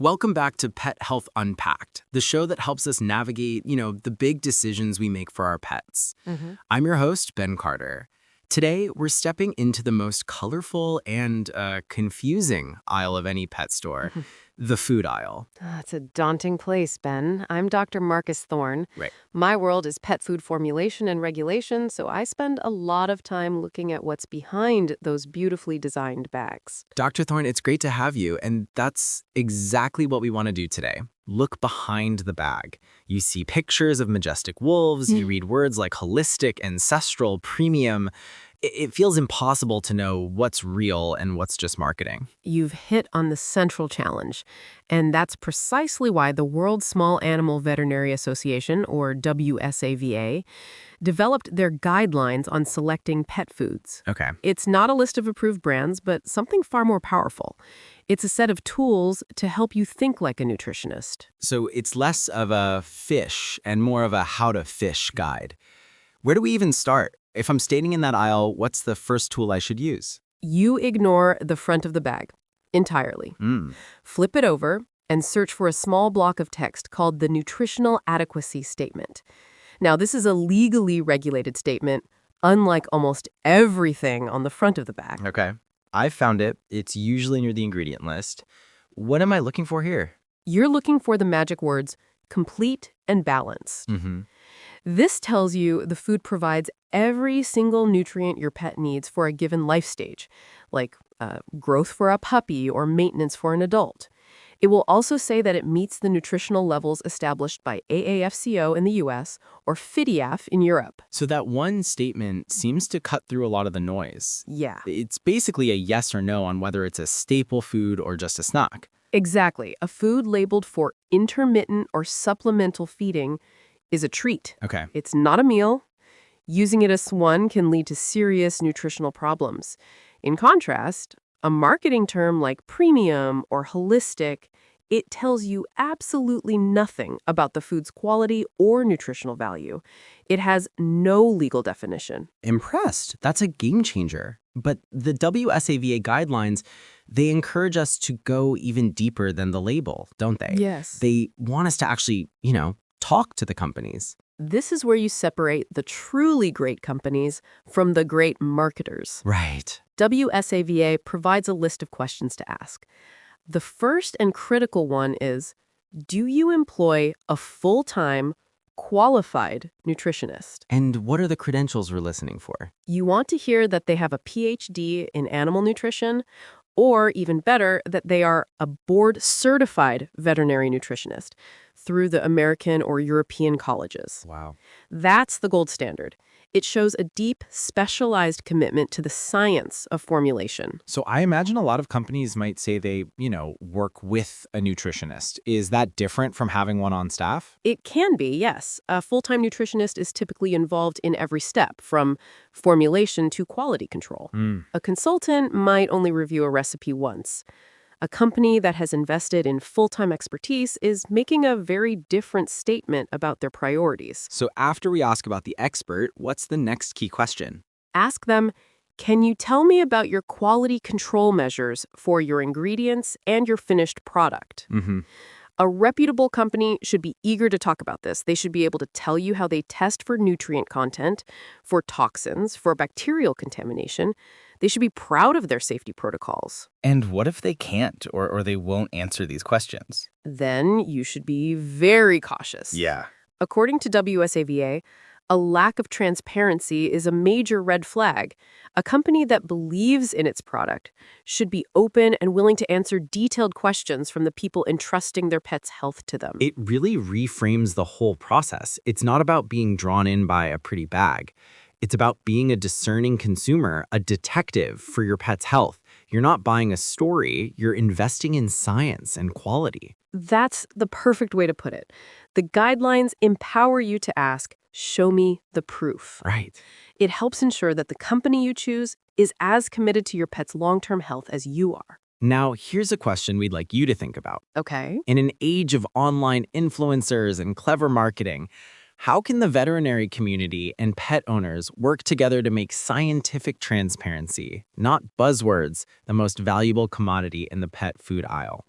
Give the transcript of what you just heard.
Welcome back to Pet Health Unpacked, the show that helps us navigate, the big decisions we make for our pets. I'm your host, Ben Carter. Today, we're stepping into the most colorful and confusing aisle of any pet store, the food aisle. It's a daunting place, Ben. I'm Dr. Marcus Thorne. Right. My world is pet food formulation and regulation, so I spend a lot of time looking at what's behind those beautifully designed bags. Dr. Thorne, it's great to have you, and that's exactly what we want to do today. Look behind the bag. You see pictures of majestic wolves, you read words like holistic, ancestral, premium. It feels impossible to know what's real and what's just marketing. You've hit on the central challenge, and that's precisely why the World Small Animal Veterinary Association, or WSAVA, developed their guidelines on selecting pet foods. Okay. It's not a list of approved brands, but something far more powerful. It's a set of tools to help you think like a nutritionist. So it's less of a fish and more of a how to fish guide. Where do we even start? If I'm standing in that aisle, what's the first tool I should use? You ignore the front of the bag entirely. Flip it over and search for a small block of text called the Nutritional Adequacy Statement. Now, this is a legally regulated statement, unlike almost everything on the front of the bag. Okay. I've found it. It's usually near the ingredient list. What am I looking for here? You're looking for the magic words complete and balanced. This tells you the food provides every single nutrient your pet needs for a given life stage, like growth for a puppy or maintenance for an adult. It will also say that it meets the nutritional levels established by AAFCO in the US or FIDIAF in Europe. So that one statement seems to cut through a lot of the noise. Yeah. It's basically a yes or no on whether it's a staple food or just a snack. Exactly. A food labeled for intermittent or supplemental feeding is a treat. Okay. It's not a meal. Using it as one can lead to serious nutritional problems. In contrast, a marketing term like premium or holistic, it tells you absolutely nothing about the food's quality or nutritional value. It has no legal definition. Impressed. That's a game changer. But the WSAVA guidelines, they encourage us to go even deeper than the label, don't they? Yes. They want us to actually, talk to the companies. This is where you separate the truly great companies from the great marketers. Right. WSAVA provides a list of questions to ask. The first and critical one is, do you employ a full-time, qualified nutritionist? And what are the credentials we're listening for? You want to hear that they have a PH&D in animal nutrition, or even better, that they are a board-certified veterinary nutritionist through the American or European colleges. Wow. That's the gold standard. It shows a deep, specialized commitment to the science of formulation. So I imagine a lot of companies might say they, work with a nutritionist. Is that different from having one on staff? It can be, yes. A full-time nutritionist is typically involved in every step, from formulation to quality control. A consultant might only review a recipe once. A company that has invested in full-time expertise is making a very different statement about their priorities. So after we ask about the expert, what's the next key question? Ask them, can you tell me about your quality control measures for your ingredients and your finished product? A reputable company should be eager to talk about this. They should be able to tell you how they test for nutrient content, for toxins, for bacterial contamination. They should be proud of their safety protocols. And what if they can't or they won't answer these questions? Then you should be very cautious. Yeah. According to WSAVA, a lack of transparency is a major red flag. A company that believes in its product should be open and willing to answer detailed questions from the people entrusting their pet's health to them. It really reframes the whole process. It's not about being drawn in by a pretty bag. It's about being a discerning consumer, a detective for your pet's health. You're not buying a story, you're investing in science and quality. That's the perfect way to put it. The guidelines empower you to ask, show me the proof. Right. It helps ensure that the company you choose is as committed to your pet's long-term health as you are. Now, here's a question we'd like you to think about. Okay. In an age of online influencers and clever marketing, how can the veterinary community and pet owners work together to make scientific transparency, not buzzwords, the most valuable commodity in the pet food aisle?